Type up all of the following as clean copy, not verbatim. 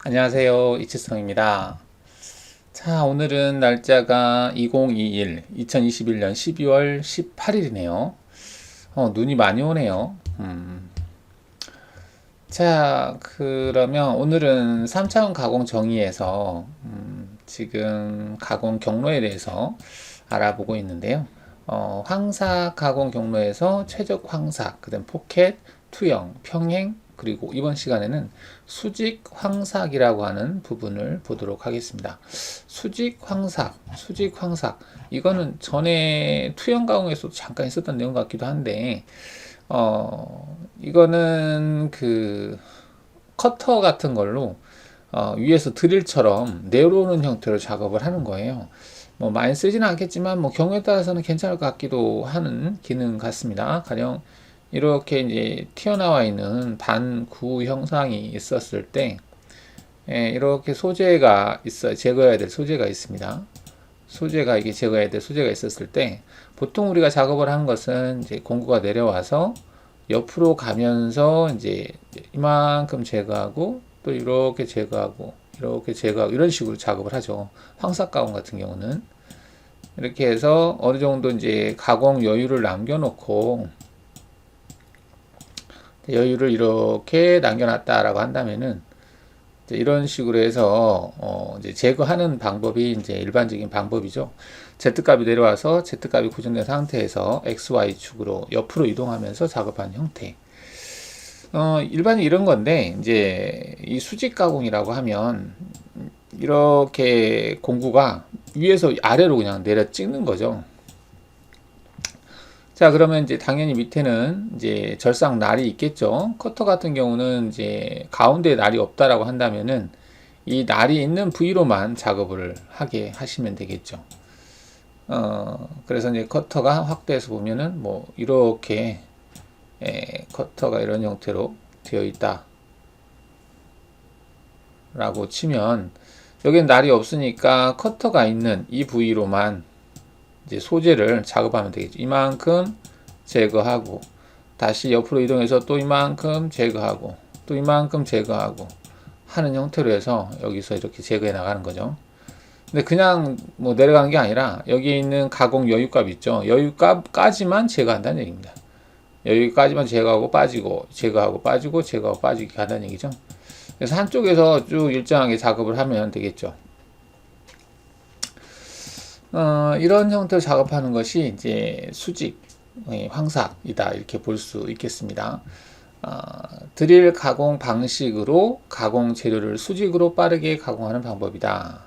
안녕하세요. 이치성입니다. 자, 오늘은 날짜가 2021년 12월 18일이네요. 눈이 많이 오네요. 자, 그러면 오늘은 3차원 가공 정의에서 지금 가공 경로에 대해서 알아보고 있는데요. 황사 가공 경로에서 최적 황사, 그다음 포켓, 투영, 평행, 그리고 이번 시간에는 수직 황삭이라고 하는 부분을 보도록 하겠습니다. 수직 황삭. 이거는 전에 투영 가공에서도 잠깐 있었던 내용 같기도 한데, 이거는 그 커터 같은 걸로 위에서 드릴처럼 내려오는 형태로 작업을 하는 거예요. 뭐 많이 쓰지는 않겠지만 뭐 경우에 따라서는 괜찮을 것 같기도 하는 기능 같습니다. 가령 이렇게 이제 튀어나와 있는 반구 형상이 있었을 때 이렇게 소재가 있어 제거해야 될 소재가 있습니다. 이게 제거해야 될 소재가 있었을 때 보통 우리가 작업을 하는 것은 이제 공구가 내려와서 옆으로 가면서 이제 이만큼 제거하고 또 이렇게 제거하고 이런 식으로 작업을 하죠. 황삭 가공 같은 경우는 이렇게 해서 어느 정도 이제 가공 여유를 남겨놓고 여유를 이렇게 남겨놨다라고 한다면은 이런 식으로 해서 이제 제거하는 방법이 이제 일반적인 방법이죠. Z값이 내려와서 Z값이 고정된 상태에서 XY축으로 옆으로 이동하면서 작업하는 형태. 일반적으로 이런 건데 이제 이 수직 가공이라고 하면 이렇게 공구가 위에서 아래로 그냥 내려 찍는 거죠. 자, 그러면 이제 당연히 밑에는 이제 절삭 날이 있겠죠. 커터 같은 경우는 이제 가운데에 날이 없다라고 한다면은 이 날이 있는 부위로만 작업을 하게 하시면 되겠죠. 그래서 이제 커터가 확대해서 보면은 뭐 이렇게 커터가 이런 형태로 되어 있다 라고 치면 여기는 날이 없으니까 커터가 있는 이 부위로만 이제 소재를 작업하면 되겠죠. 이만큼 제거하고 다시 옆으로 이동해서 또 이만큼 제거하고 또 이만큼 제거하고 하는 형태로 해서 여기서 이렇게 제거해 나가는 거죠. 근데 그냥 뭐 내려가는 게 아니라 여기 있는 가공 여유값 있죠. 여유값까지만 제거한다는 얘기입니다. 여기까지만 제거하고 빠지고 제거하고 빠지고 제거하고 빠지게 한다는 얘기죠. 그래서 한쪽에서 쭉 일정하게 작업을 하면 되겠죠. 이런 형태로 작업하는 것이 이제 수직 황삭이다 이렇게 볼 수 있겠습니다. 드릴 가공 방식으로 가공 재료를 수직으로 빠르게 가공하는 방법이다.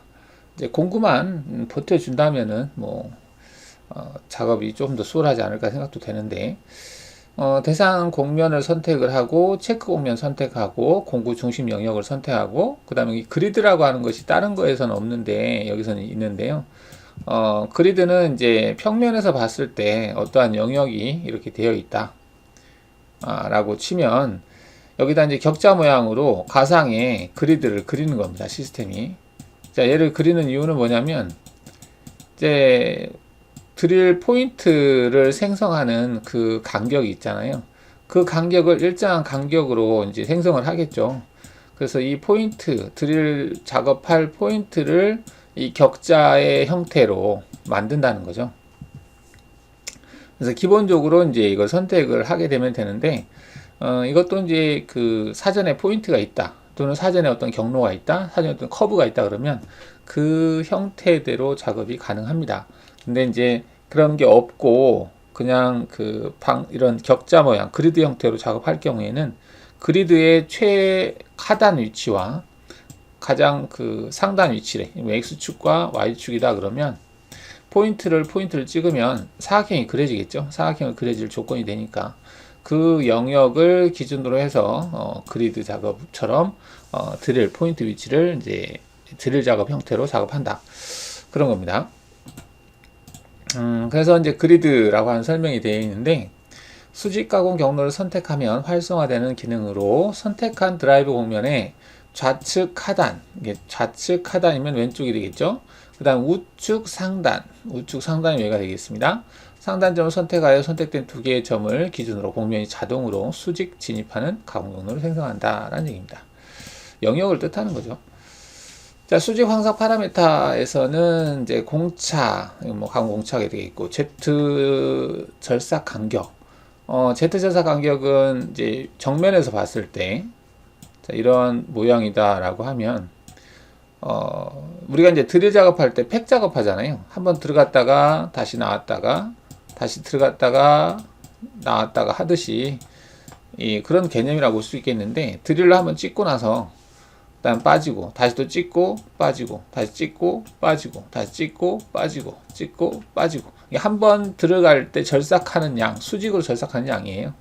이제 공구만 버텨준다면은 뭐 작업이 좀 더 수월하지 않을까 생각도 되는데 대상 공면을 선택을 하고 체크 공면 선택하고 공구 중심 영역을 선택하고 그 다음에 그리드라고 하는 것이 다른 거에서는 없는데 여기서는 있는데요. 그리드는 이제 평면에서 봤을 때 어떠한 영역이 이렇게 되어 있다 라고 치면 여기다 이제 격자 모양으로 가상의 그리드를 그리는 겁니다. 시스템이. 자, 얘를 그리는 이유는 뭐냐면 이제 드릴 포인트를 생성하는 그 간격이 있잖아요. 그 간격을 일정한 간격으로 이제 생성을 하겠죠. 그래서 이 포인트, 드릴 작업할 포인트를 이 격자의 형태로 만든다는 거죠. 그래서 기본적으로 이제 이걸 선택을 하게 되면 되는데, 이것도 이제 그 사전에 포인트가 있다. 또는 사전에 어떤 경로가 있다. 사전에 어떤 커브가 있다. 그러면 그 형태대로 작업이 가능합니다. 근데 이제 그런 게 없고, 그냥 이런 격자 모양, 그리드 형태로 작업할 경우에는 그리드의 최하단 위치와 가장 상단 위치래. X축과 Y축이다 그러면 포인트를 찍으면 사각형이 그려지겠죠. 사각형을 그려질 조건이 되니까 그 영역을 기준으로 해서 그리드 작업처럼 드릴 포인트 위치를 이제 드릴 작업 형태로 작업한다. 그런 겁니다. 그래서 이제 그리드라고 하는 설명이 되어 있는데 수직 가공 경로를 선택하면 활성화되는 기능으로 선택한 드라이브 공면에 좌측 하단, 이게 좌측 하단이면 왼쪽이 되겠죠. 그 다음 우측 상단이 여기가 되겠습니다. 상단점을 선택하여 선택된 두 개의 점을 기준으로 공면이 자동으로 수직 진입하는 가공 경로를 생성한다 라는 얘기입니다. 영역을 뜻하는 거죠. 자, 수직 황삭 파라미터에서는 이제 공차, 뭐 가공 공차가 되겠고, Z 절삭 간격. Z 절삭 간격은 이제 정면에서 봤을 때, 자, 이런 모양이다라고 하면, 우리가 이제 드릴 작업할 때 팩 작업하잖아요. 한번 들어갔다가 다시 나왔다가 다시 들어갔다가 나왔다가 하듯이 그런 개념이라고 볼 수 있겠는데, 드릴로 한번 찍고 나서 그다음 빠지고 다시 또 찍고 빠지고 다시 찍고 빠지고 다시 찍고 빠지고 찍고 빠지고, 한 번 들어갈 때 절삭하는 양, 수직으로 절삭하는 양이에요.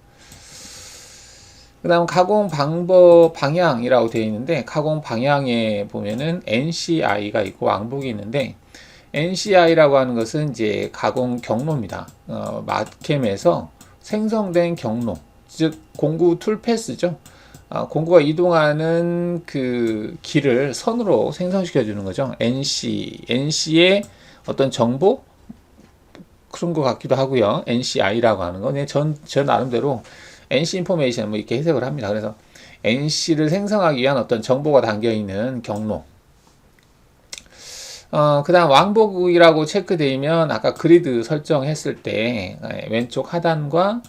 그 다음 가공 방법 방향이라고 되어 있는데, 가공 방향에 보면은 NCI가 있고 왕복이 있는데, NCI라고 하는 것은 이제 가공 경로입니다. 마캠에서 생성된 경로, 즉 공구 툴패스죠. 공구가 이동하는 그 길을 선으로 생성시켜 주는 거죠. NC의 어떤 정보? 그런 것 같기도 하고요. NCI라고 하는 거. 저 나름대로 NC 인포메이션 뭐 이렇게 해석을 합니다. 그래서 NC를 생성하기 위한 어떤 정보가 담겨 있는 경로. 그 다음 왕복이라고 체크되면 아까 그리드 설정했을 때 왼쪽 하단과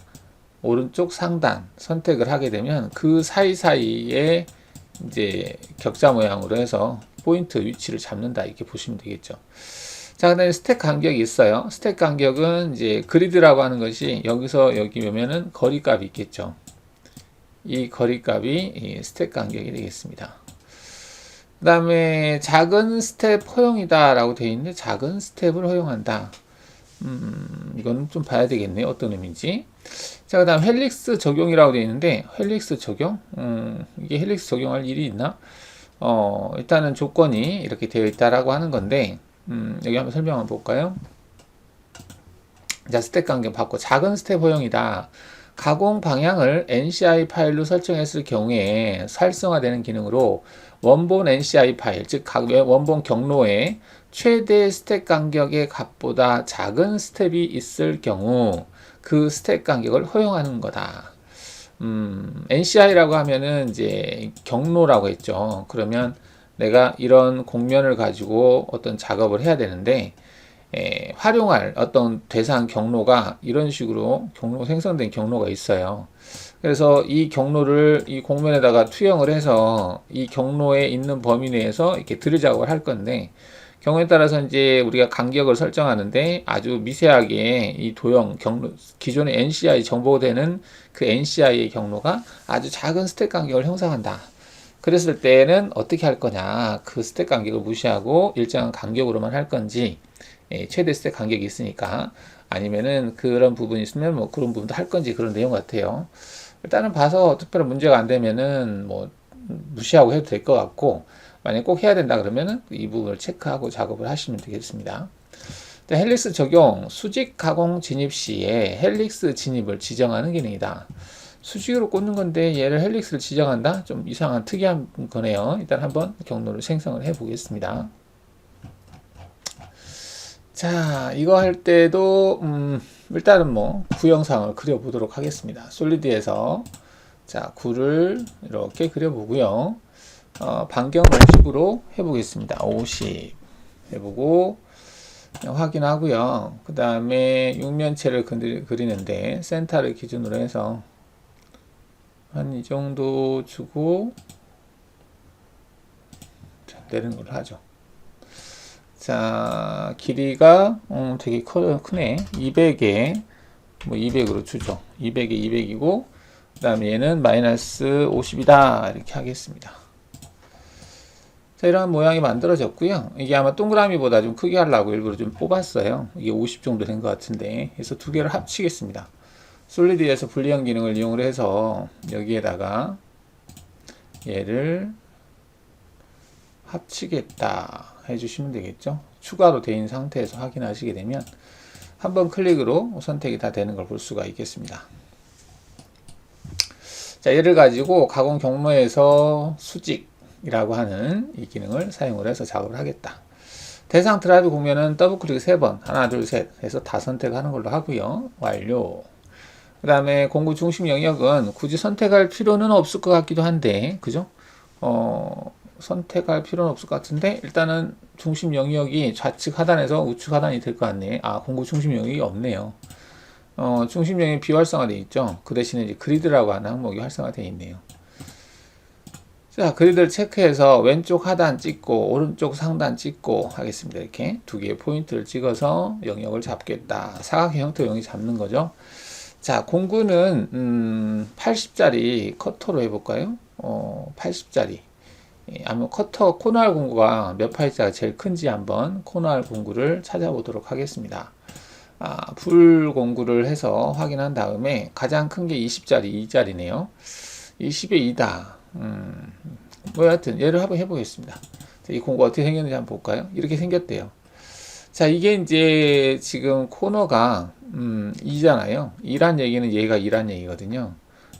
오른쪽 상단 선택을 하게 되면 그 사이사이에 이제 격자 모양으로 해서 포인트 위치를 잡는다, 이렇게 보시면 되겠죠. 자, 그 다음에 스택 간격이 있어요. 스택 간격은 이제 그리드라고 하는 것이 여기서 여기 오면은 거리값이 있겠죠. 이 거리값이 이 스택 간격이 되겠습니다. 그 다음에 작은 스텝 허용이다 라고 되어 있는데, 작은 스텝을 허용한다. 이거는 좀 봐야 되겠네요. 어떤 의미인지. 자, 그 다음 헬릭스 적용이라고 되어 있는데, 헬릭스 적용? 이게 헬릭스 적용할 일이 있나? 일단은 조건이 이렇게 되어 있다라고 하는 건데, 여기 한번 설명 한번 볼까요? 자, 스텝 간격 받고 작은 스텝 허용이다. 가공 방향을 NCI 파일로 설정했을 경우에 활성화되는 기능으로 원본 NCI 파일, 즉 원본 경로에 최대 스택 간격의 값보다 작은 스텝이 있을 경우 그 스택 간격을 허용하는 거다. NCI라고 하면은 이제 경로라고 했죠. 그러면 내가 이런 공면을 가지고 어떤 작업을 해야 되는데, 활용할 어떤 대상 경로가 이런 식으로 생성된 경로가 있어요. 그래서 이 경로를 이 공면에다가 투영을 해서 이 경로에 있는 범위 내에서 이렇게 드릴 작업을 할 건데, 경우에 따라서 이제 우리가 간격을 설정하는데 아주 미세하게 이 도형 경로, 기존의 NCI 정보되는 그 NCI의 경로가 아주 작은 스택 간격을 형성한다. 그랬을 때는 어떻게 할 거냐, 그 스택 간격을 무시하고 일정한 간격으로만 할 건지, 최대 스택 간격이 있으니까, 아니면은 그런 부분이 있으면 뭐 그런 부분도 할 건지, 그런 내용 같아요. 일단은 봐서 특별한 문제가 안 되면은 뭐 무시하고 해도 될 것 같고, 만약 꼭 해야 된다 그러면은 이 부분을 체크하고 작업을 하시면 되겠습니다. 헬릭스 적용, 수직 가공 진입 시에 헬릭스 진입을 지정하는 기능이다. 수직으로 꽂는 건데 얘를 헬릭스를 지정한다? 좀 이상한 특이한 거네요. 일단 한번 경로를 생성을 해 보겠습니다. 자, 이거 할 때도 일단은 뭐 구 영상을 그려 보도록 하겠습니다. 솔리드에서 자, 구를 이렇게 그려 보고요. 반경 50으로 해 보겠습니다. 50 해보고 확인하고요. 그 다음에 육면체를 그리는데 센터를 기준으로 해서 한 이 정도 주고 내리는 걸로 하죠. 자, 길이가 되게 크네. 200에 뭐 200으로 주죠. 200에 200이고, 그 다음에 얘는 마이너스 50이다 이렇게 하겠습니다. 자, 이런 모양이 만들어졌고요. 이게 아마 동그라미보다 좀 크게 하려고 일부러 좀 뽑았어요. 이게 50 정도 된 것 같은데, 그래서 두 개를 합치겠습니다. 솔리드에서 분리형 기능을 이용을 해서 여기에다가 얘를 합치겠다 해주시면 되겠죠. 추가로 되어 있는 상태에서 확인하시게 되면 한 번 클릭으로 선택이 다 되는 걸 볼 수가 있겠습니다. 자, 얘를 가지고 가공 경로에서 수직이라고 하는 이 기능을 사용을 해서 작업을 하겠다. 대상 드라이브 공면은 더블 클릭 3번, 하나, 둘, 셋 해서 다 선택하는 걸로 하고요. 완료. 그 다음에 공구 중심 영역은 굳이 선택할 필요는 없을 것 같기도 한데, 그죠? 선택할 필요는 없을 것 같은데, 일단은 중심 영역이 좌측 하단에서 우측 하단이 될 것 같네. 아, 공구 중심 영역이 없네요. 중심 영역이 비활성화되어 있죠. 그 대신에 이제 그리드라고 하는 항목이 활성화되어 있네요. 자, 그리드를 체크해서 왼쪽 하단 찍고 오른쪽 상단 찍고 하겠습니다. 이렇게 두 개의 포인트를 찍어서 영역을 잡겠다. 사각형 형태 영역 잡는 거죠. 자, 공구는 80짜리 커터로 해볼까요? 80짜리. 아니면 커터 코너알 공구가 몇 파이자가 제일 큰지 한번 코너알 공구를 찾아보도록 하겠습니다. 불 공구를 해서 확인한 다음에 가장 큰 게 20짜리 2짜리네요. 20에 2다. 뭐 여하튼 얘를 한번 해보겠습니다. 자, 이 공구가 어떻게 생겼는지 한번 볼까요? 이렇게 생겼대요. 자, 이게 이제 지금 코너가 2잖아요. 2란 얘기는 얘가 2란 얘기거든요.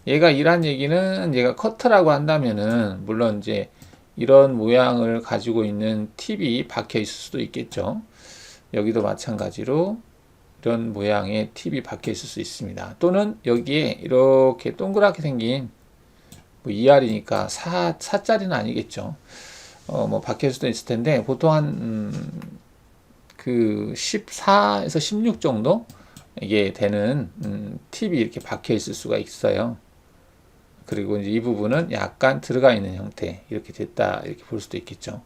얘가 2란 얘기는 얘가 커터라고 한다면은 물론 이제 이런 모양을 가지고 있는 팁이 박혀 있을 수도 있겠죠. 여기도 마찬가지로 이런 모양의 팁이 박혀 있을 수 있습니다. 또는 여기에 이렇게 동그랗게 생긴 뭐 2R이니까 4짜리는 아니겠죠. 뭐 박힐 수도 있을 텐데 보통 한 그 14에서 16 정도 이게 되는 팁이 이렇게 박혀 있을 수가 있어요. 그리고 이제 이 부분은 약간 들어가 있는 형태 이렇게 됐다 이렇게 볼 수도 있겠죠.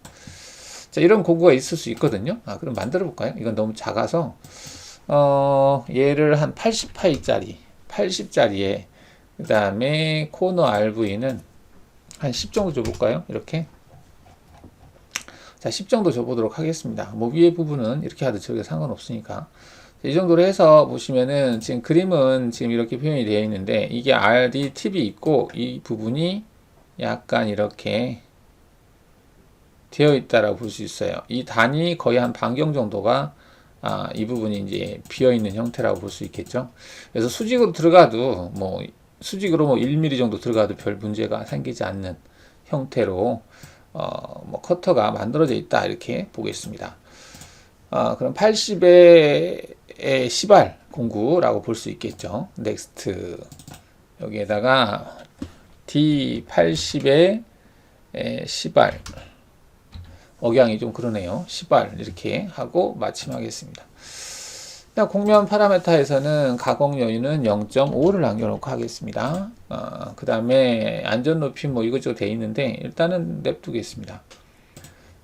자, 이런 공구가 있을 수 있거든요. 그럼 만들어 볼까요? 이건 너무 작아서 얘를 한 80파이짜리 80짜리에 그 다음에 코너 RV는 한 10 정도 줘볼까요? 이렇게. 자, 10 정도 줘보도록 하겠습니다. 뭐 위에 부분은 이렇게 하도 저게 상관없으니까. 이 정도로 해서 보시면은 지금 그림은 지금 이렇게 표현이 되어 있는데 이게 RD 팁이 있고 이 부분이 약간 이렇게 되어 있다라고 볼 수 있어요. 이 단이 거의 한 반경 정도가 이 부분이 이제 비어 있는 형태라고 볼 수 있겠죠. 그래서 수직으로 들어가도 뭐 수직으로 뭐 1mm 정도 들어가도 별 문제가 생기지 않는 형태로 뭐 커터가 만들어져 있다 이렇게 보겠습니다. 그럼 80의 시발 공구라고 볼 수 있겠죠. 넥스트 여기에다가 D80의 시발 억양이 좀 그러네요. 시발 이렇게 하고 마침하겠습니다. 곡면 파라메타에서는 가공 여유는 0.5를 남겨놓고 하겠습니다. 그 다음에 안전 높이 뭐 이것저것 돼 있는데 일단은 냅두겠습니다.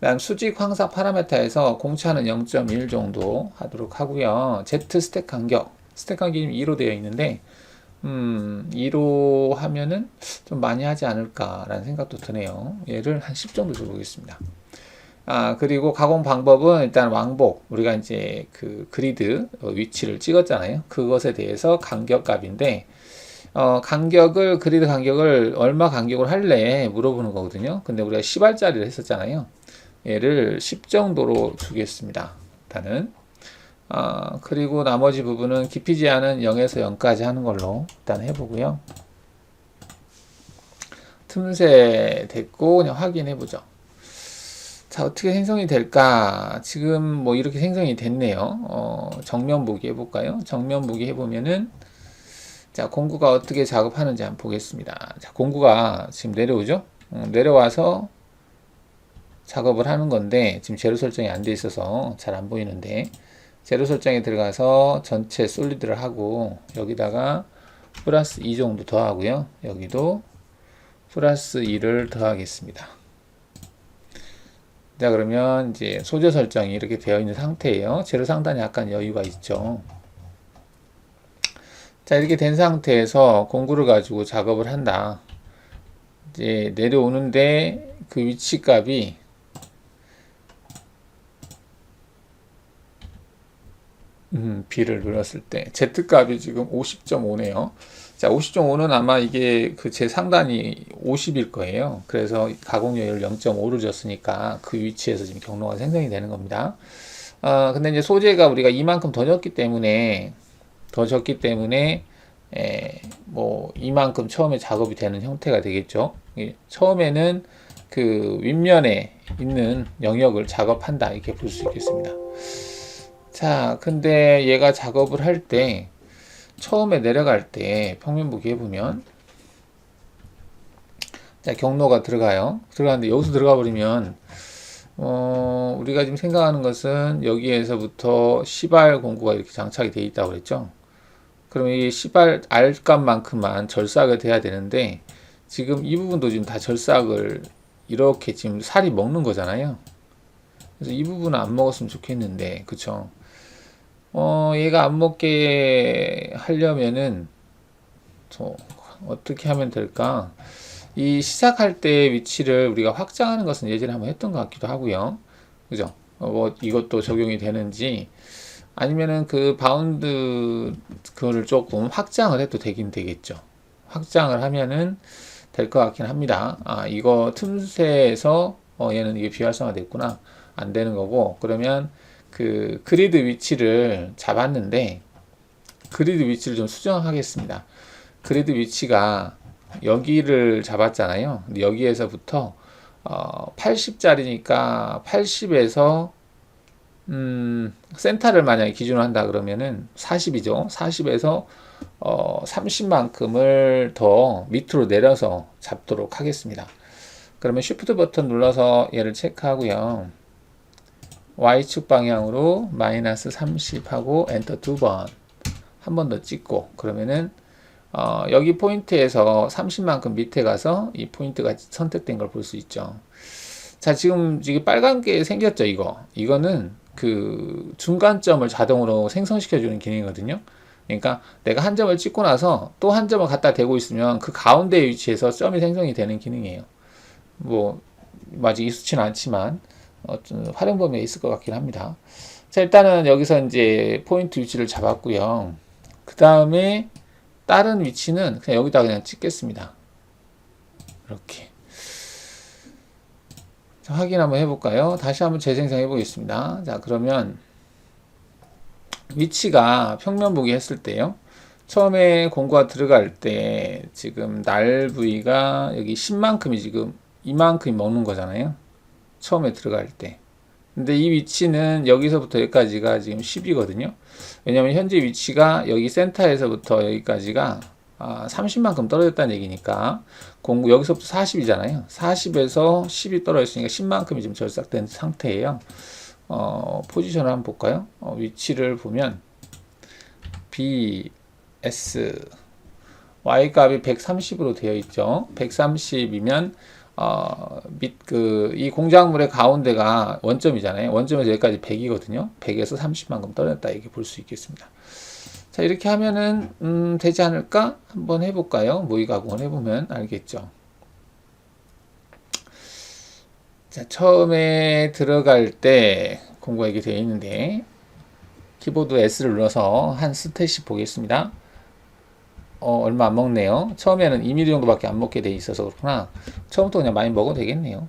다음 수직 황사 파라메타에서 공차는 0.1 정도 하도록 하고요. Z 스택 간격, 스택 간격이 2로 되어 있는데 2로 하면은 좀 많이 하지 않을까라는 생각도 드네요. 얘를 한 10 정도 줘보겠습니다. 그리고 가공 방법은 일단 왕복, 우리가 이제 그 그리드 위치를 찍었잖아요. 그것에 대해서 간격 값인데, 그리드 간격을 얼마 간격을 할래 물어보는 거거든요. 근데 우리가 10알짜리를 했었잖아요. 얘를 10 정도로 주겠습니다. 일단은. 그리고 나머지 부분은 깊이 제한은 0에서 0까지 하는 걸로 일단 해보고요. 틈새 됐고, 그냥 확인해보죠. 자, 어떻게 생성이 될까? 지금 뭐 이렇게 생성이 됐네요. 정면 보기 해볼까요? 정면 보기 해보면은, 자, 공구가 어떻게 작업하는지 한번 보겠습니다. 자, 공구가 지금 내려오죠? 내려와서 작업을 하는 건데, 지금 제로 설정이 안 돼 있어서 잘 안 보이는데, 제로 설정에 들어가서 전체 솔리드를 하고, 여기다가 플러스 2 정도 더하고요. 여기도 플러스 2를 더하겠습니다. 자, 그러면 이제 소재 설정이 이렇게 되어 있는 상태예요. 재료 상단에 약간 여유가 있죠. 자, 이렇게 된 상태에서 공구를 가지고 작업을 한다. 이제 내려오는데 그 위치 값이 B를 눌렀을 때 Z 값이 지금 50.5네요. 자, 50.5는 아마 이게 그 제 상단이 50일 거예요. 그래서 가공여유를 0.5를 줬으니까 그 위치에서 지금 경로가 생성이 되는 겁니다. 근데 이제 소재가 우리가 이만큼 더 줬기 때문에 뭐 이만큼 처음에 작업이 되는 형태가 되겠죠. 처음에는 그 윗면에 있는 영역을 작업한다 이렇게 볼 수 있겠습니다. 자, 근데 얘가 작업을 할 때 처음에 내려갈 때 평면 보기 해보면 자, 경로가 들어가요. 들어가는데 여기서 들어가 버리면 우리가 지금 생각하는 것은 여기에서부터 시발 공구가 이렇게 장착이 되어 있다고 그랬죠. 그러면 이 시발 R 값만큼만 절삭이 돼야 되는데 지금 이 부분도 지금 다 절삭을 이렇게 지금 살이 먹는 거잖아요. 그래서 이 부분은 안 먹었으면 좋겠는데, 그쵸? 얘가 안 먹게 하려면은 어떻게 하면 될까? 이 시작할 때 위치를 우리가 확장하는 것은 예전에 한번 했던 것 같기도 하고요. 그죠? 뭐 이것도 적용이 되는지 아니면은 그 바운드 그거를 조금 확장을 해도 되긴 되겠죠. 확장을 하면은 될 것 같긴 합니다. 아, 이거 틈새에서 얘는 이게 비활성화 됐구나. 안 되는 거고 그러면 그 그리드 위치를 잡았는데 그리드 위치를 좀 수정하겠습니다. 그리드 위치가 여기를 잡았잖아요. 근데 여기에서부터 80짜리니까 80에서 센터를 만약에 기준으로 한다 그러면은 40이죠. 40에서 30만큼을 더 밑으로 내려서 잡도록 하겠습니다. 그러면 Shift 버튼 눌러서 얘를 체크하고요. Y축 방향으로 마이너스 30 하고 엔터 두 번, 한 번 더 찍고 그러면은 여기 포인트에서 30만큼 밑에 가서 이 포인트가 선택된 걸 볼 수 있죠. 자, 지금 이게 빨간 게 생겼죠, 이거는 그 중간점을 자동으로 생성시켜주는 기능이거든요. 그러니까 내가 한 점을 찍고 나서 또 한 점을 갖다 대고 있으면 그 가운데 위치에서 점이 생성이 되는 기능이에요. 뭐, 아직 익숙치는 않지만, 활용 범위에 있을 것 같긴 합니다. 자, 일단은 여기서 이제 포인트 위치를 잡았고요. 그 다음에 다른 위치는 그냥 여기다 그냥 찍겠습니다. 이렇게. 자, 확인 한번 해볼까요? 다시 한번 재생성해 보겠습니다. 자, 그러면 위치가 평면 보기 했을 때요. 처음에 공구가 들어갈 때 지금 날 부위가 여기 10만큼이 지금 이만큼이 먹는 거잖아요. 처음에 들어갈 때. 근데 이 위치는 여기서부터 여기까지가 지금 10이거든요. 왜냐면 현재 위치가 여기 센터에서부터 여기까지가 30만큼 떨어졌다는 얘기니까 공구 여기서부터 40이잖아요. 40에서 10이 떨어졌으니까 10만큼이 지금 절삭된 상태예요. 포지션을 한번 볼까요? 위치를 보면 B, S, Y 값이 130으로 되어 있죠. 130이면 이 공작물의 가운데가 원점이잖아요. 원점에서 여기까지 100이거든요. 100에서 30만큼 떨어졌다 이렇게 볼 수 있겠습니다. 자, 이렇게 하면은 되지 않을까? 한번 해볼까요? 모의 가공을 해보면 알겠죠. 자, 처음에 들어갈 때 공구가 이렇게 되어 있는데 키보드 S를 눌러서 한 스탯씩 보겠습니다. 얼마 안 먹네요. 처음에는 2mm 정도밖에 안 먹게 돼 있어서 그렇구나. 처음부터 그냥 많이 먹어도 되겠네요.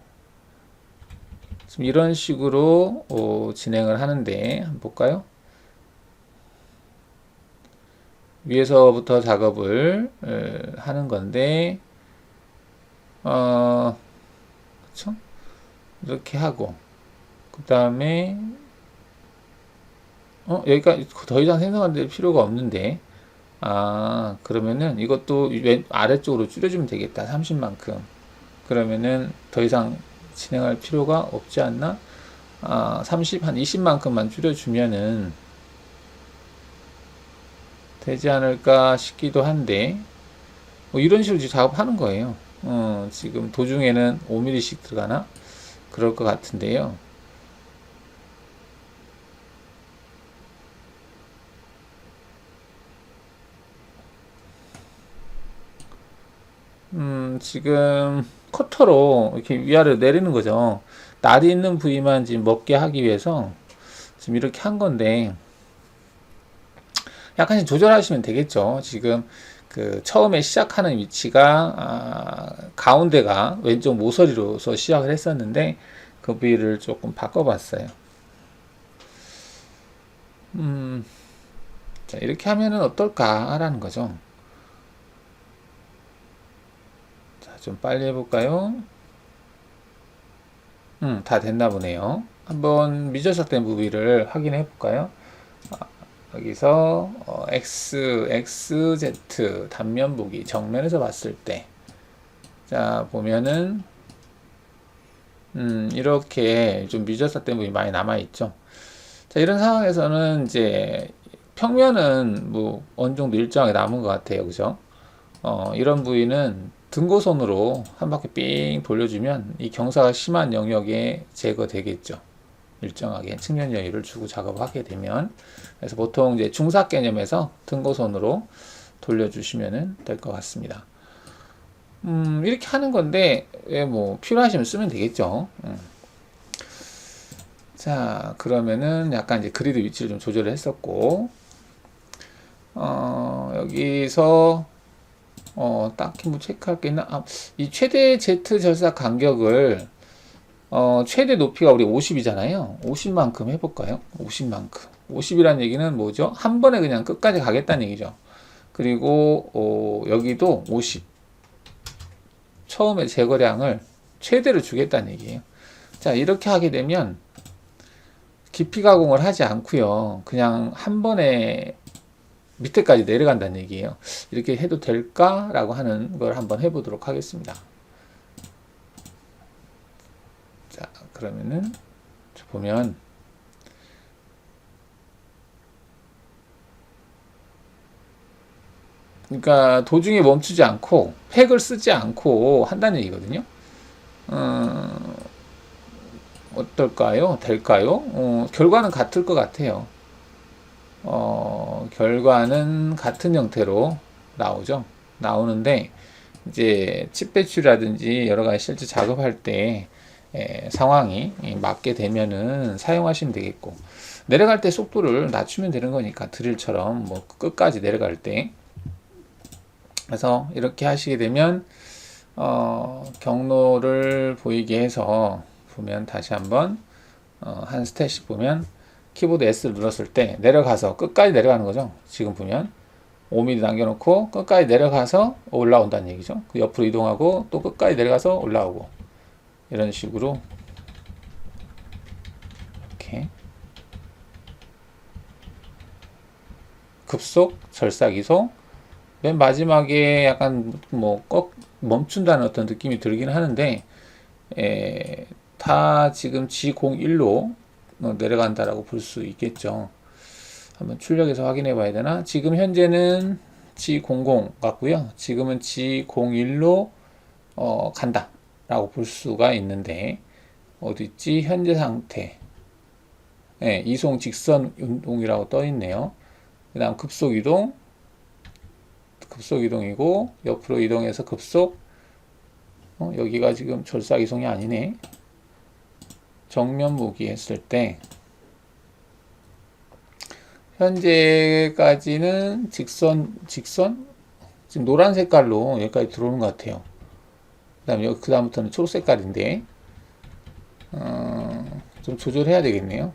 지금 이런 식으로 진행을 하는데 한번 볼까요? 위에서부터 작업을 하는 건데 그쵸? 이렇게 하고 그 다음에 여기까지 더 이상 생성할 필요가 없는데 그러면은 이것도 아래쪽으로 줄여주면 되겠다. 30만큼. 그러면은 더 이상 진행할 필요가 없지 않나? 30, 한 20만큼만 줄여주면은 되지 않을까 싶기도 한데, 뭐 이런 식으로 작업하는 거예요. 지금 도중에는 5mm씩 들어가나? 그럴 것 같은데요. 지금 커터로 이렇게 위아래로 내리는 거죠. 날이 있는 부위만 지금 먹게 하기 위해서 지금 이렇게 한 건데, 약간씩 조절하시면 되겠죠. 지금 그 처음에 시작하는 위치가 가운데가 왼쪽 모서리로서 시작을 했었는데 그 부위를 조금 바꿔봤어요. 자, 이렇게 하면은 어떨까라는 거죠. 자, 좀 빨리 해볼까요? 다 됐나 보네요. 한번 미저삭된 부위를 확인해 볼까요? 여기서 X, Z 단면 보기 정면에서 봤을 때 자, 보면은 이렇게 좀 미적사된 부분이 많이 남아있죠. 자, 이런 상황에서는 이제 평면은 뭐 어느 정도 일정하게 남은 것 같아요. 그죠? 이런 부위는 등고선으로 한 바퀴 삥 돌려주면 이 경사가 심한 영역에 제거되겠죠. 일정하게 측면 여유를 주고 작업을 하게 되면. 그래서 보통 이제 중사 개념에서 등고선으로 돌려주시면 될 것 같습니다. 이렇게 하는 건데, 뭐, 필요하시면 쓰면 되겠죠. 자, 그러면은 약간 이제 그리드 위치를 좀 조절을 했었고, 여기서, 딱히 뭐 체크할 게 있나? 이 최대 Z 절삭 간격을, 최대 높이가 우리 50이잖아요. 50만큼 해볼까요? 50만큼. 50이란 얘기는 뭐죠? 한 번에 그냥 끝까지 가겠다는 얘기죠. 그리고, 여기도 50. 처음에 제거량을 최대로 주겠다는 얘기예요. 자, 이렇게 하게 되면, 깊이 가공을 하지 않고요. 그냥 한 번에 밑에까지 내려간다는 얘기예요. 이렇게 해도 될까라고 하는 걸 한번 해보도록 하겠습니다. 자, 그러면은 보면 그러니까 도중에 멈추지 않고 팩을 쓰지 않고 한다는 얘기거든요. 어떨까요? 될까요? 결과는 같을 것 같아요. 결과는 같은 형태로 나오죠. 나오는데, 이제 칩 배출이라든지 여러 가지 실제 작업할 때 상황이 맞게 되면은 사용하시면 되겠고, 내려갈 때 속도를 낮추면 되는 거니까 드릴처럼 뭐 끝까지 내려갈 때. 그래서 이렇게 하시게 되면, 경로를 보이게 해서 보면 다시 한번, 한 스탯씩 보면 키보드 S를 눌렀을 때 내려가서 끝까지 내려가는 거죠. 지금 보면 5mm 남겨놓고 끝까지 내려가서 올라온다는 얘기죠. 그 옆으로 이동하고 또 끝까지 내려가서 올라오고 이런 식으로 이렇게 급속, 절삭, 이속 맨 마지막에 약간 뭐 꼭 멈춘다는 어떤 느낌이 들긴 하는데 다 지금 G01로 내려간다라고 볼 수 있겠죠. 한번 출력해서 확인해 봐야 되나? 지금 현재는 G00 같고요. 지금은 G01로 간다 라고 볼 수가 있는데 어디 있지? 현재 상태. 네, 이송 직선 운동이라고 떠 있네요. 그 다음 급속 이동, 급속 이동이고 옆으로 이동해서 급속. 여기가 지금 절삭 이송이 아니네. 정면 보기 했을 때 현재까지는 직선 지금 노란 색깔로 여기까지 들어오는 것 같아요. 그 다음부터는 초록 색깔인데 좀 조절해야 되겠네요.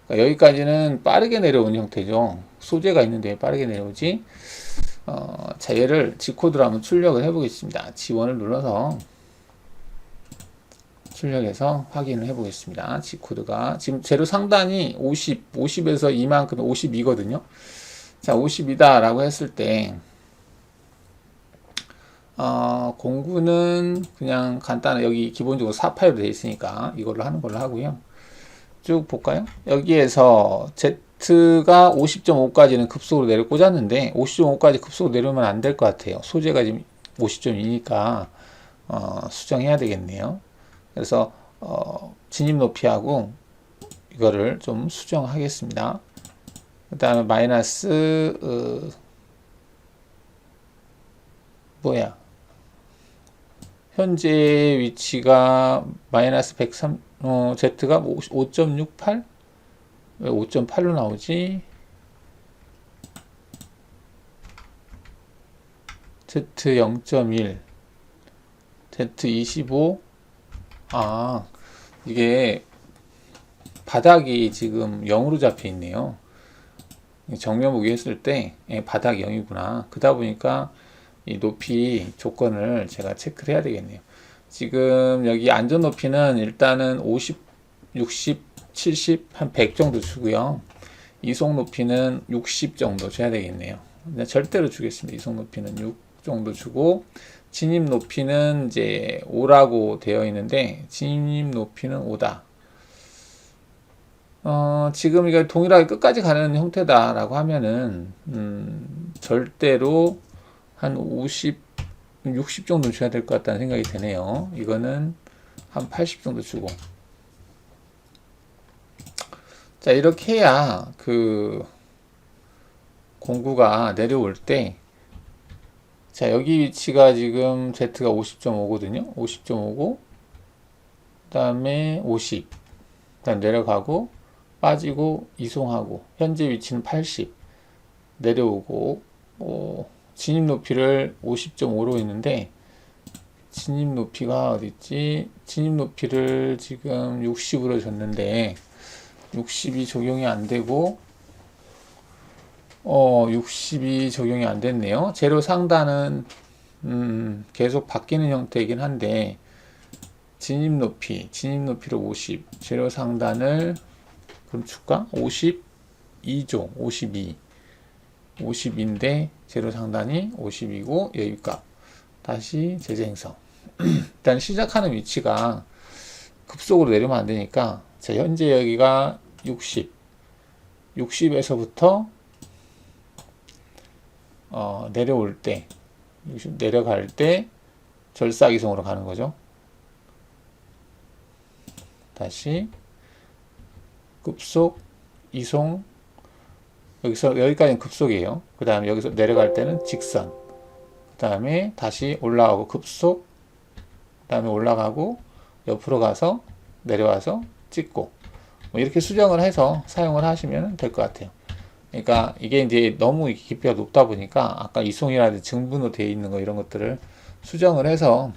그러니까 여기까지는 빠르게 내려오는 형태죠. 소재가 있는데 빠르게 내려오지. 자, 얘를 G코드로 한번 출력을 해보겠습니다. G1을 눌러서 출력해서 확인을 해보겠습니다. G코드가 지금 재료 상단이 50에서 이만큼 52거든요. 자, 50이다 라고 했을 때 공구는 그냥 간단한 여기 기본적으로 4파일로 되어 있으니까 이걸로 하는 걸로 하고요. 쭉 볼까요? 여기에서 Z가 50.5까지는 급속으로 내려 꽂았는데 50.5까지 급속으로 내려오면 안 될 것 같아요. 소재가 지금 50.2니까 수정해야 되겠네요. 그래서 진입 높이하고 이거를 좀 수정하겠습니다. 그 다음에 마이너스 현재 위치가 마이너스 103 Z가 5.68? 왜 5.8로 나오지? Z 0.1 Z 25 이게 바닥이 지금 0으로 잡혀 있네요. 정면 보기 했을 때 바닥이 0이구나. 그러다 보니까 이 높이 조건을 제가 체크를 해야 되겠네요. 지금 여기 안전 높이는 일단은 50, 60, 70, 한 100 정도 주고요. 이속 높이는 60 정도 줘야 되겠네요. 절대로 주겠습니다. 이속 높이는 6 정도 주고 진입 높이는 이제 5라고 되어 있는데 진입 높이는 5다. 지금 이거 동일하게 끝까지 가는 형태다라고 하면은 절대로 한 50, 60 정도 줘야 될 것 같다는 생각이 드네요. 이거는 한 80 정도 주고. 자, 이렇게 해야 그 공구가 내려올 때, 자, 여기 위치가 지금 Z가 50.5거든요. 50.5고, 그 다음에 50. 그 다음 내려가고, 빠지고, 이송하고, 현재 위치는 80. 내려오고, 진입 높이를 50.5로 있는데, 진입 높이가 어딨지? 진입 높이를 지금 60으로 줬는데, 60이 적용이 안 되고, 60이 적용이 안 됐네요. 재료 상단은 계속 바뀌는 형태이긴 한데 진입 높이를 50, 재료 상단을 그럼 줄까? 52죠. 52. 50인데 재료 상단이 50이고 여유값. 다시 제재 행성. 일단 시작하는 위치가 급속으로 내려면 안 되니까 자, 현재 여기가 60. 60에서부터 내려올 때, 내려갈 때 절삭이송으로 가는 거죠. 다시 급속, 이송, 여기까지는 급속이에요. 그 다음에 여기서 내려갈 때는 직선. 그 다음에 다시 올라가고 급속, 그 다음에 올라가고 옆으로 가서 내려와서 찍고 뭐 이렇게 수정을 해서 사용을 하시면 될 것 같아요. 그러니까 이게 이제 너무 깊이가 높다 보니까 아까 이송이라든지 증분으로 되어 있는 거 이런 것들을 수정을 해서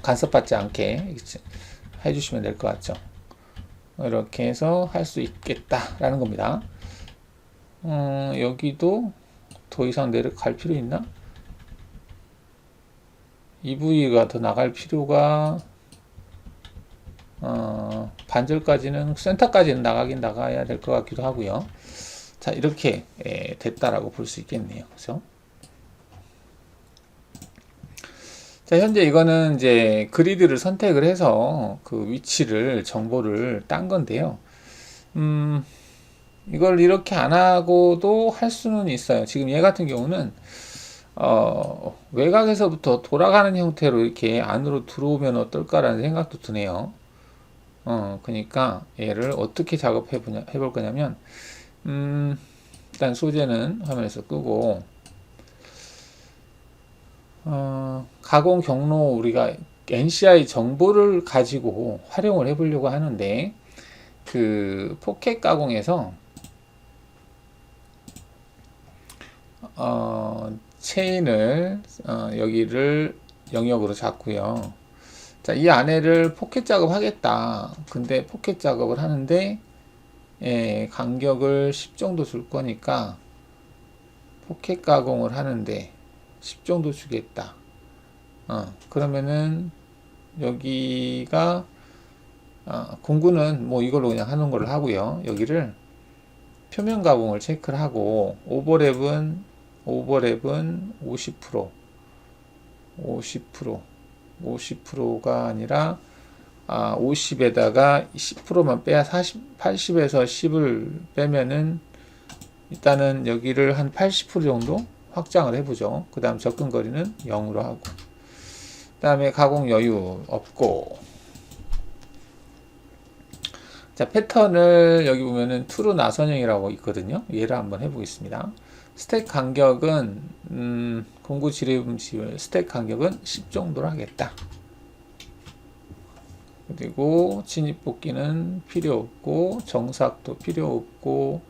간섭받지 않게 해주시면 될 것 같죠. 이렇게 해서 할 수 있겠다라는 겁니다. 여기도 더 이상 내려갈 필요 있나? EV가 더 나갈 필요가 반절까지는 센터까지는 나가야 될 것 같기도 하고요. 자, 이렇게 됐다라고 볼 수 있겠네요. 그죠? 자, 현재 이거는 이제 그리드를 선택을 해서 그 위치를 정보를 딴 건데요. 이걸 이렇게 안 하고도 할 수는 있어요. 지금 얘 같은 경우는 외곽에서부터 돌아가는 형태로 이렇게 안으로 들어오면 어떨까라는 생각도 드네요. 그러니까 얘를 어떻게 해볼 거냐면, 일단 소재는 화면에서 끄고, 가공 경로 우리가 NCI 정보를 가지고 활용을 해보려고 하는데, 그 포켓 가공에서, 체인을, 여기를 영역으로 잡고요. 자, 이 안에를 포켓 작업 하겠다. 근데 포켓 작업을 하는데, 간격을 10 정도 줄 거니까, 포켓 가공을 하는데, 10 정도 주겠다. 그러면은, 여기가, 공구는 뭐 이걸로 그냥 하는 걸로 하고요. 여기를 표면 가공을 체크를 하고, 오버랩은 50%, 50%가 아니라 50에다가 10%만 빼야 80에서 10을 빼면은 일단은 여기를 한 80% 정도 확장을 해보죠. 그 다음 접근거리는 0으로 하고 그 다음에 가공 여유 없고 자 패턴을 여기 보면은 트루 나선형이라고 있거든요. 얘를 한번 해보겠습니다. 스택 간격은 공구 지름 지울 스택 간격은 10 정도로 하겠다. 그리고 진입 뽑기는 필요 없고 정삭도 필요 없고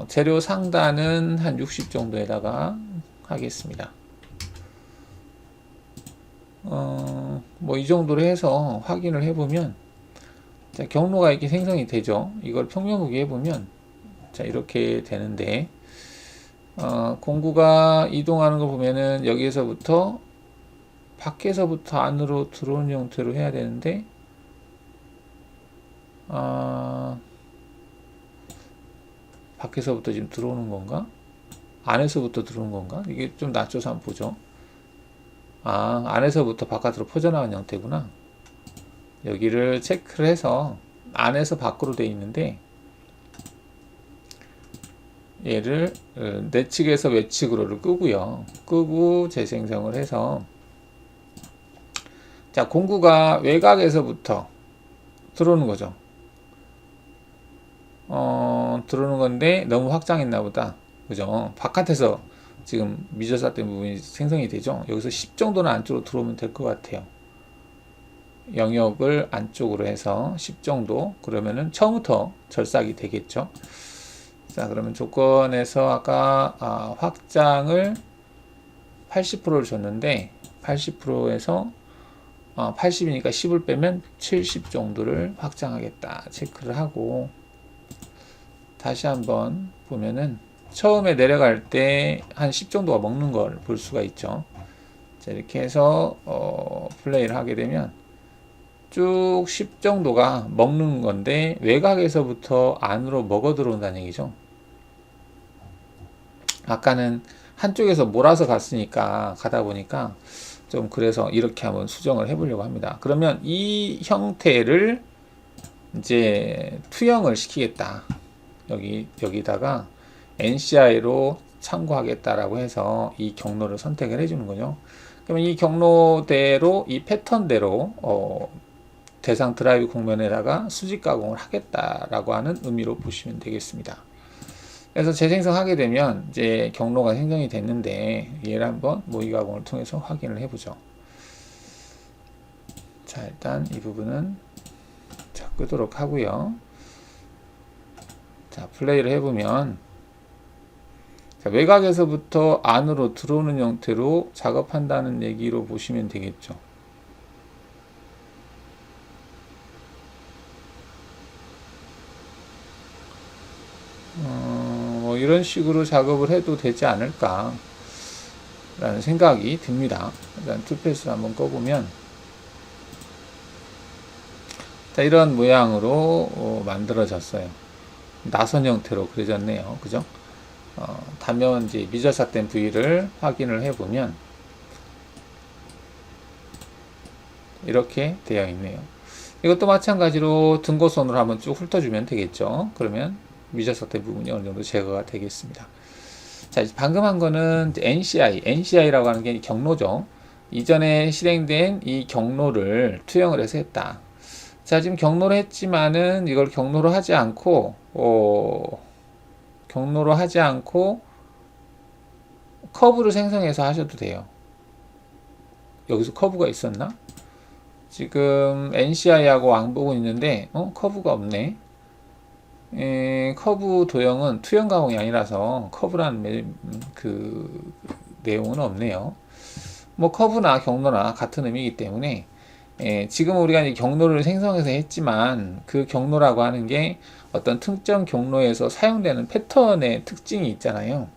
재료 상단은 한 60 정도에다가 하겠습니다. 뭐 이 정도로 해서 확인을 해보면 자, 경로가 이렇게 생성이 되죠. 이걸 평면보기 해보면 자 이렇게 되는데 공구가 이동하는 거 보면은 여기에서부터 밖에서부터 안으로 들어오는 형태로 해야 되는데 밖에서부터 지금 들어오는 건가? 안에서부터 들어오는 건가? 이게 좀 낮춰서 한번 보죠. 안에서부터 바깥으로 퍼져나간 형태구나. 여기를 체크를 해서 안에서 밖으로 되어 있는데 얘를 내측에서 외측으로를 끄고요. 끄고 재생성을 해서 자, 공구가 외곽에서부터 들어오는 거죠. 들어오는 건데 너무 확장했나 보다. 그죠? 바깥에서 지금 미저사된 부분이 생성이 되죠. 여기서 10 정도는 안쪽으로 들어오면 될 것 같아요. 영역을 안쪽으로 해서 10 정도. 그러면은 처음부터 절삭이 되겠죠. 자, 그러면 조건에서 아까 확장을 80%를 줬는데 80%에서 80이니까 10을 빼면 70 정도를 확장하겠다 체크를 하고 다시 한번 보면은 처음에 내려갈 때 한 10 정도가 먹는 걸 볼 수가 있죠. 자, 이렇게 해서 플레이를 하게 되면 쭉 10 정도가 먹는 건데 외곽에서부터 안으로 먹어 들어온다는 얘기죠. 아까는 한쪽에서 몰아서 갔으니까 가다 보니까 좀 그래서 이렇게 한번 수정을 해보려고 합니다. 그러면 이 형태를 이제 투영을 시키겠다. 여기다가 NCI로 참고하겠다라고 해서 이 경로를 선택을 해주는 거죠. 그러면 이 경로대로 이 패턴대로 대상 드라이브 공면에다가 수직 가공을 하겠다라고 하는 의미로 보시면 되겠습니다. 그래서 재생성하게 되면 이제 경로가 생성이 됐는데 얘를 한번 모의 가공을 통해서 확인을 해보죠. 자, 일단 이 부분은 자, 끄도록 하고요. 자, 플레이를 해보면 자, 외곽에서부터 안으로 들어오는 형태로 작업한다는 얘기로 보시면 되겠죠. 뭐 이런 식으로 작업을 해도 되지 않을까 라는 생각이 듭니다. 일단 투패스를 한번 꺼보면 자, 이런 모양으로 만들어졌어요. 나선 형태로 그려졌네요. 그죠? 단면 이제 미저삭된 부위를 확인을 해보면 이렇게 되어 있네요. 이것도 마찬가지로 등고선으로 한번 쭉 훑어주면 되겠죠. 그러면 미저삭된 부분이 어느 정도 제거가 되겠습니다. 자, 방금 한 거는 NCI라고 하는 게 경로죠. 이전에 실행된 이 경로를 투영을 해서 했다. 자, 지금 경로로 했지만은 이걸 경로로 하지 않고 커브를 생성해서 하셔도 돼요. 여기서 커브가 있었나? 지금 NCI하고 왕복은 있는데 커브가 없네. 커브 도형은 투영 가공이 아니라서 커브라는 그 내용은 없네요. 뭐 커브나 경로나 같은 의미이기 때문에 지금 우리가 이제 경로를 생성해서 했지만 그 경로라고 하는 게 어떤 특정 경로에서 사용되는 패턴의 특징이 있잖아요.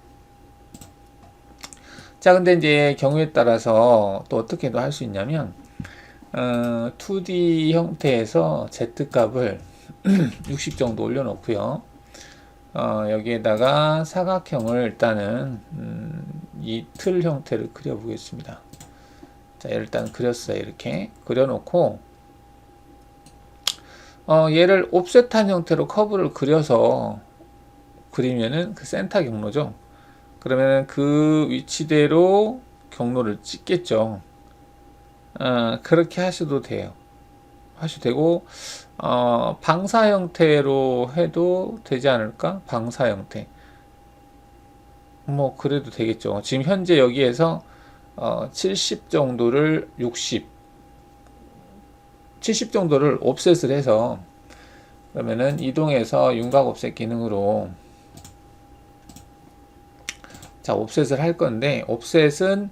자, 근데 이제 경우에 따라서 또 어떻게도 할 수 있냐면 2D 형태에서 Z 값을 60 정도 올려놓고요. 여기에다가 사각형을 일단은 이 틀 형태를 그려보겠습니다. 자, 일단 그렸어요. 이렇게 그려놓고 얘를 옵셋한 형태로 커브를 그려서 그리면은 그 센터 경로죠. 그러면은 그 위치대로 경로를 찍겠죠. 그렇게 하셔도 돼요. 하셔도 되고 방사 형태로 해도 되지 않을까? 방사 형태. 뭐 그래도 되겠죠. 지금 현재 여기에서 70 정도를 70 정도를 옵셋을 해서 그러면은 이동해서 윤곽 옵셋 기능으로 자, 옵셋을 할 건데 옵셋은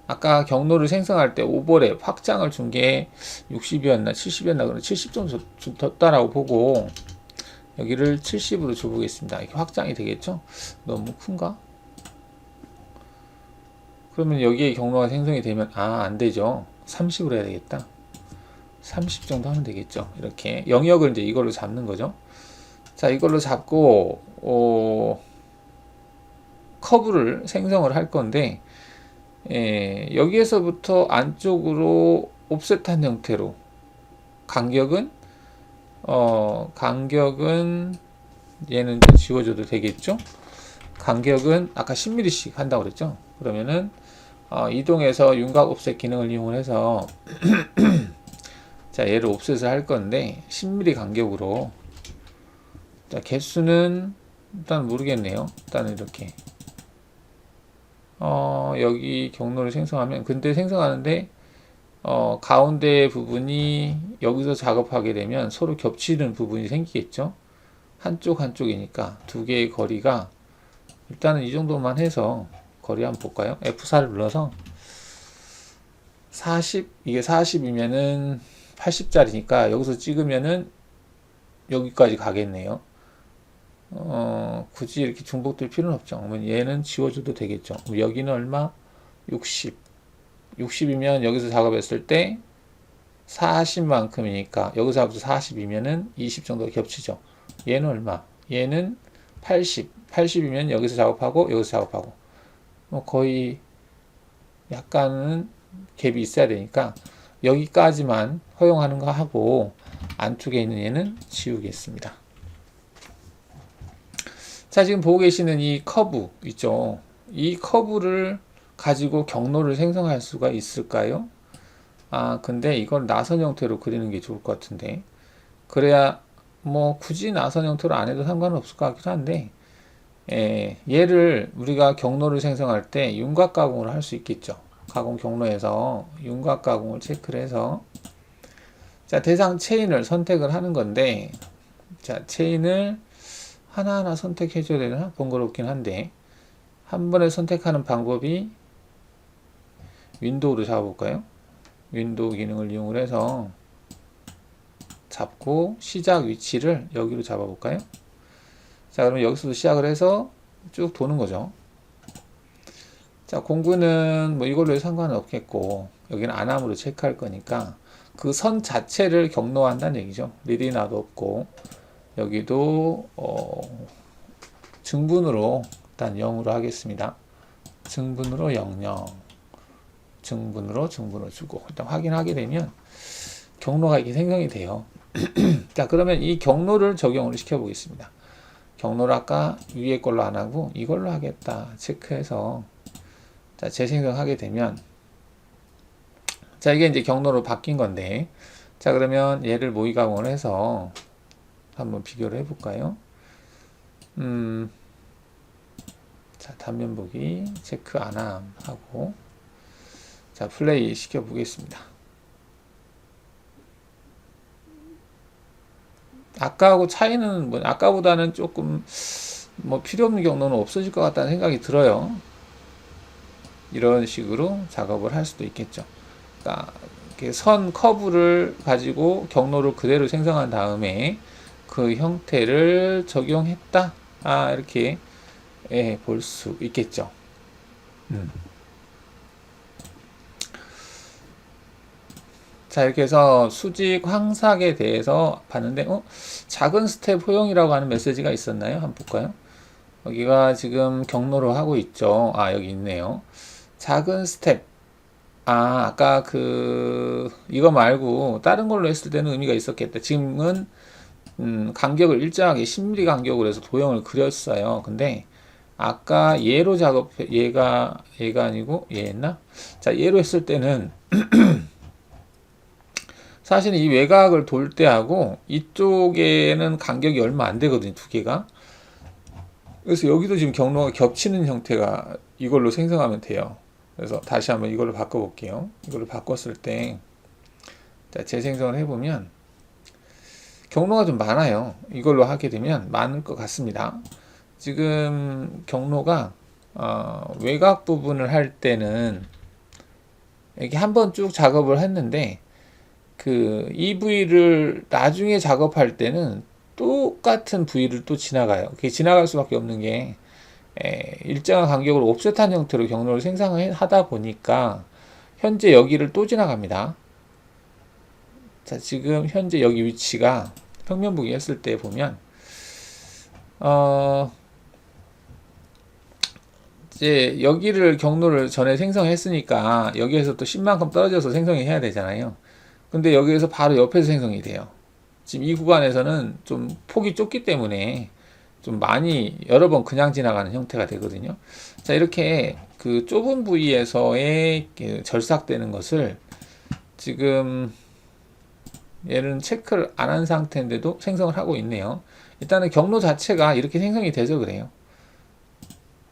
아까 경로를 생성할 때 오버랩 확장을 준 게 60이었나 70이었나 그런 70 정도 줬다라고 보고 여기를 70으로 줘보겠습니다. 이렇게 확장이 되겠죠? 너무 큰가? 그러면 여기에 경로가 생성이 되면 안 되죠. 30으로 해야 되겠다. 30 정도 하면 되겠죠. 이렇게 영역을 이제 이걸로 잡는 거죠. 자, 이걸로 잡고 커브를 생성을 할 건데 여기에서부터 안쪽으로 옵셋한 형태로 간격은 간격은 얘는 이제 지워줘도 되겠죠? 간격은 아까 10mm씩 한다고 그랬죠? 그러면은 이동해서 윤곽 옵셋 기능을 이용해서 자, 얘를 옵셋을 할 건데 10mm 간격으로 자, 개수는 일단 모르겠네요. 일단은 이렇게 여기 경로를 생성하면 근데 생성하는데 가운데 부분이 여기서 작업하게 되면 서로 겹치는 부분이 생기겠죠. 한쪽이니까 두 개의 거리가 일단은 이 정도만 해서 거리 한번 볼까요? F4를 눌러서 40 이게 40이면은 80짜리니까 여기서 찍으면은 여기까지 가겠네요. 굳이 이렇게 중복될 필요는 없죠. 그러면 얘는 지워줘도 되겠죠. 여기는 얼마? 60. 60이면 여기서 작업했을 때 40만큼이니까 여기서부터 40이면은 20 정도가 겹치죠. 얘는 얼마? 얘는 80. 80이면 여기서 작업하고 여기서 작업하고 거의 약간은 갭이 있어야 되니까 여기까지만 허용하는 거 하고 안쪽에 있는 얘는 지우겠습니다. 자, 지금 보고 계시는 이 커브 있죠? 이 커브를 가지고 경로를 생성할 수가 있을까요? 근데 이걸 나선 형태로 그리는 게 좋을 것 같은데 그래야 뭐 굳이 나선 형태로 안 해도 상관은 없을 것 같긴 한데 얘를 우리가 경로를 생성할 때 윤곽 가공을 할 수 있겠죠. 가공 경로에서 윤곽 가공을 체크를 해서 자, 대상 체인을 선택을 하는 건데 자, 체인을 하나하나 선택해 줘야 되나? 번거롭긴 한데 한 번에 선택하는 방법이 윈도우로 잡아볼까요? 윈도우 기능을 이용을 해서 잡고 시작 위치를 여기로 잡아볼까요? 자, 그러면 여기서도 시작을 해서 쭉 도는 거죠. 자, 공구는 뭐 이걸로 해도 상관은 없겠고 여기는 안함으로 체크할 거니까 그 선 자체를 경로한다는 얘기죠. 리디나도 없고 여기도 증분으로 일단 0으로 하겠습니다. 증분으로 00 증분으로 주고 일단 확인하게 되면 경로가 이렇게 생성이 돼요. 자, 그러면 이 경로를 적용을 시켜 보겠습니다. 경로를 아까 위에 걸로 안 하고 이걸로 하겠다 체크해서 자, 재생성하게 되면 자, 이게 이제 경로로 바뀐 건데 자, 그러면 얘를 모의 가공을 해서 한번 비교를 해 볼까요? 자, 단면 보기 체크 안함 하고 자, 플레이 시켜 보겠습니다. 아까하고 차이는 뭐 아까보다는 조금 뭐 필요 없는 경로는 없어질 것 같다는 생각이 들어요. 이런 식으로 작업을 할 수도 있겠죠. 그러니까 이렇게 선 커브를 가지고 경로를 그대로 생성한 다음에 그 형태를 적용했다. 이렇게 볼 수 있겠죠. 자, 이렇게 해서 수직 황삭에 대해서 봤는데 작은 스텝 허용이라고 하는 메시지가 있었나요? 한번 볼까요? 여기가 지금 경로로 하고 있죠. 여기 있네요. 작은 스텝. 아까 이거 말고 다른 걸로 했을 때는 의미가 있었겠다. 지금은 간격을 일정하게 10mm 간격으로 해서 도형을 그렸어요. 근데 아까 얘로 얘가 아니고 얘였나? 자, 얘로 했을 때는 사실은 이 외곽을 돌 때하고 이쪽에는 간격이 얼마 안 되거든요, 두 개가. 그래서 여기도 지금 경로가 겹치는 형태가 이걸로 생성하면 돼요. 그래서 다시 한번 이걸로 바꿔볼게요. 이걸로 바꿨을 때, 자, 재생성을 해보면 경로가 좀 많아요. 이걸로 하게 되면 많을 것 같습니다. 지금 경로가 외곽 부분을 할 때는 이렇게 한번 쭉 작업을 했는데 이 부위를 나중에 작업할 때는 똑같은 부위를 또 지나가요. 그게 지나갈 수밖에 없는 게 일정한 간격으로 옵셋한 형태로 경로를 생성하다 보니까 현재 여기를 또 지나갑니다. 자, 지금 현재 여기 위치가 평면 보기 했을 때 보면 이제 여기를 경로를 전에 생성했으니까 여기에서 또 10만큼 떨어져서 생성이 해야 되잖아요. 근데 여기에서 바로 옆에서 생성이 돼요. 지금 이 구간에서는 좀 폭이 좁기 때문에 좀 많이 여러 번 그냥 지나가는 형태가 되거든요. 자, 이렇게 그 좁은 부위에서의 절삭되는 것을 지금 얘는 체크를 안 한 상태인데도 생성을 하고 있네요. 일단은 경로 자체가 이렇게 생성이 돼서 그래요.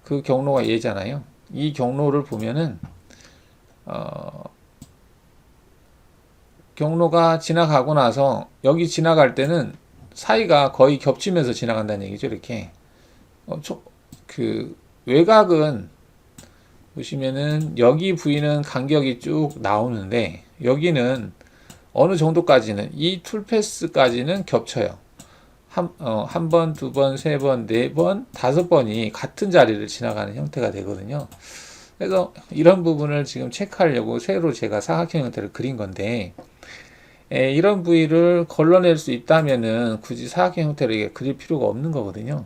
그 경로가 얘잖아요. 이 경로를 보면은 경로가 지나가고 나서 여기 지나갈 때는 사이가 거의 겹치면서 지나간다는 얘기죠. 이렇게 그 외곽은 보시면은 여기 부위는 간격이 쭉 나오는데 여기는 어느 정도까지는 이 툴패스까지는 겹쳐요. 한 번, 두 번, 세 번, 네 번, 다섯 번이 같은 자리를 지나가는 형태가 되거든요. 그래서 이런 부분을 지금 체크하려고 새로 제가 사각형 형태를 그린 건데, 이런 부위를 걸러낼 수 있다면은 굳이 사각형 형태를 그릴 필요가 없는 거거든요.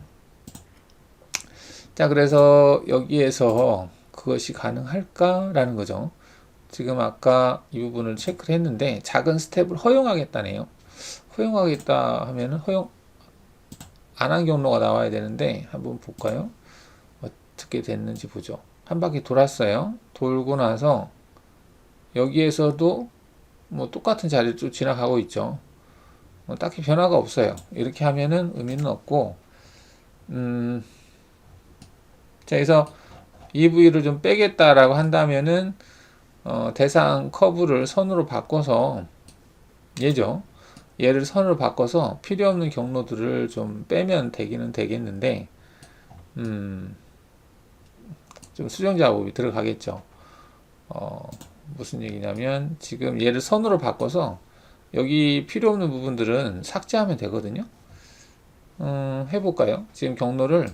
자, 그래서 여기에서 그것이 가능할까라는 거죠. 지금 아까 이 부분을 체크를 했는데 작은 스텝을 허용하겠다네요. 허용하겠다 하면은 허용 안 한 경로가 나와야 되는데 한번 볼까요? 어떻게 됐는지 보죠. 한 바퀴 돌았어요. 돌고 나서 여기에서도 뭐 똑같은 자리를 쭉 지나가고 있죠. 딱히 변화가 없어요. 이렇게 하면은 의미는 없고, 자, 그래서 이 부위를 좀 빼겠다라고 한다면은 대상 커브를 선으로 바꿔서 얘죠. 얘를 선으로 바꿔서 필요 없는 경로들을 좀 빼면 되기는 되겠는데, 좀 수정 작업이 들어가겠죠. 무슨 얘기냐면 지금 얘를 선으로 바꿔서 여기 필요 없는 부분들은 삭제하면 되거든요. 해볼까요? 지금 경로를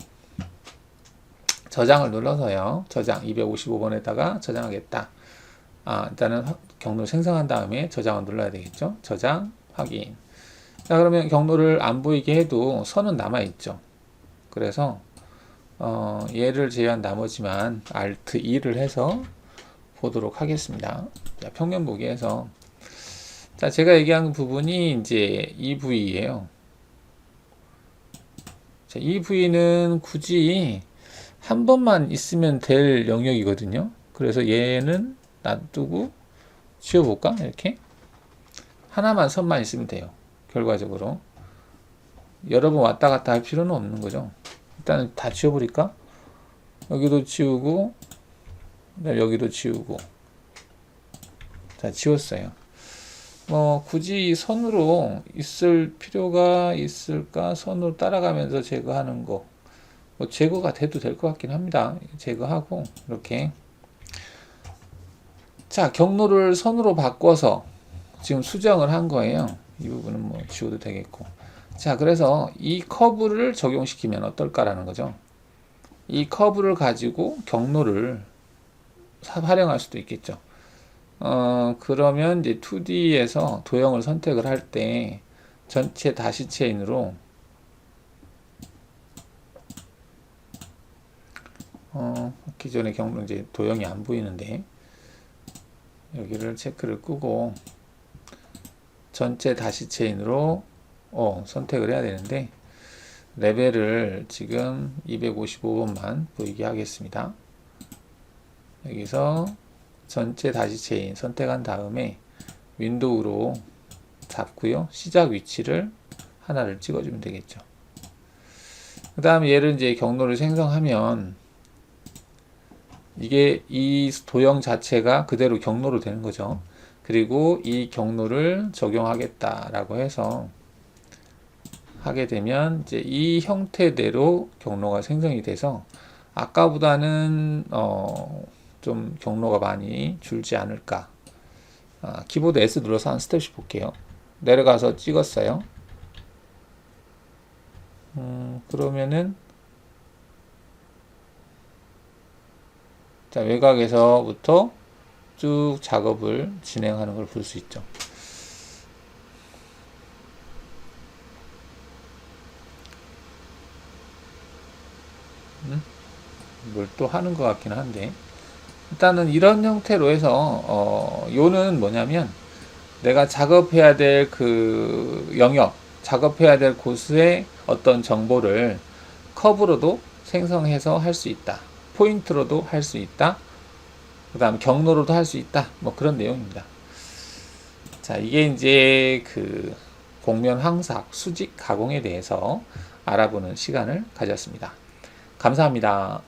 저장을 눌러서요. 저장 255번에다가 저장하겠다. 일단은 경로를 생성한 다음에 저장을 눌러야 되겠죠. 저장, 확인. 자, 그러면 경로를 안 보이게 해도 선은 남아있죠. 그래서 얘를 제외한 나머지만 Alt 2를 해서 보도록 하겠습니다. 자, 평면 보기에서 자, 제가 얘기한 부분이 이제 이 부위예요. 자, 이 부위는 굳이 한 번만 있으면 될 영역이거든요. 그래서 얘는 놔두고 지워볼까? 이렇게 하나만 선만 있으면 돼요. 결과적으로 여러 번 왔다 갔다 할 필요는 없는 거죠. 일단 다 지워버릴까? 여기도 지우고 여기도 지우고. 자, 지웠어요. 뭐 굳이 선으로 있을 필요가 있을까? 선으로 따라가면서 제거하는 거. 뭐 제거가 돼도 될 것 같긴 합니다. 제거하고 이렇게. 자, 경로를 선으로 바꿔서 지금 수정을 한 거예요. 이 부분은 뭐 지워도 되겠고. 자, 그래서 이 커브를 적용시키면 어떨까라는 거죠. 이 커브를 가지고 경로를 활용할 수도 있겠죠. 그러면 이제 2D에서 도형을 선택을 할 때 전체 다시 체인으로 기존의 경로 이제 도형이 안 보이는데 여기를 체크를 끄고 전체 다시 체인으로 선택을 해야 되는데 레벨을 지금 255번만 보이게 하겠습니다. 여기서 전체 다시 체인 선택한 다음에 윈도우로 잡고요. 시작 위치를 하나를 찍어주면 되겠죠. 그 다음에 얘를 이제 경로를 생성하면 이게 이 도형 자체가 그대로 경로로 되는 거죠. 그리고 이 경로를 적용하겠다라고 해서 하게 되면 이제 이 형태대로 경로가 생성이 돼서 아까보다는 좀 경로가 많이 줄지 않을까. 키보드 S 눌러서 한 스텝씩 볼게요. 내려가서 찍었어요. 그러면은 자, 외곽에서부터 쭉 작업을 진행하는 걸 볼 수 있죠. 뭘 또 하는 것 같긴 한데, 일단은 이런 형태로 해서 요는 뭐냐면 내가 작업해야 될 그 영역, 작업해야 될 곳의 어떤 정보를 커브로도 생성해서 할 수 있다. 포인트로도 할 수 있다. 그 다음 경로로도 할 수 있다. 뭐 그런 내용입니다. 자, 이게 이제 그 곡면 황삭, 수직 가공에 대해서 알아보는 시간을 가졌습니다. 감사합니다.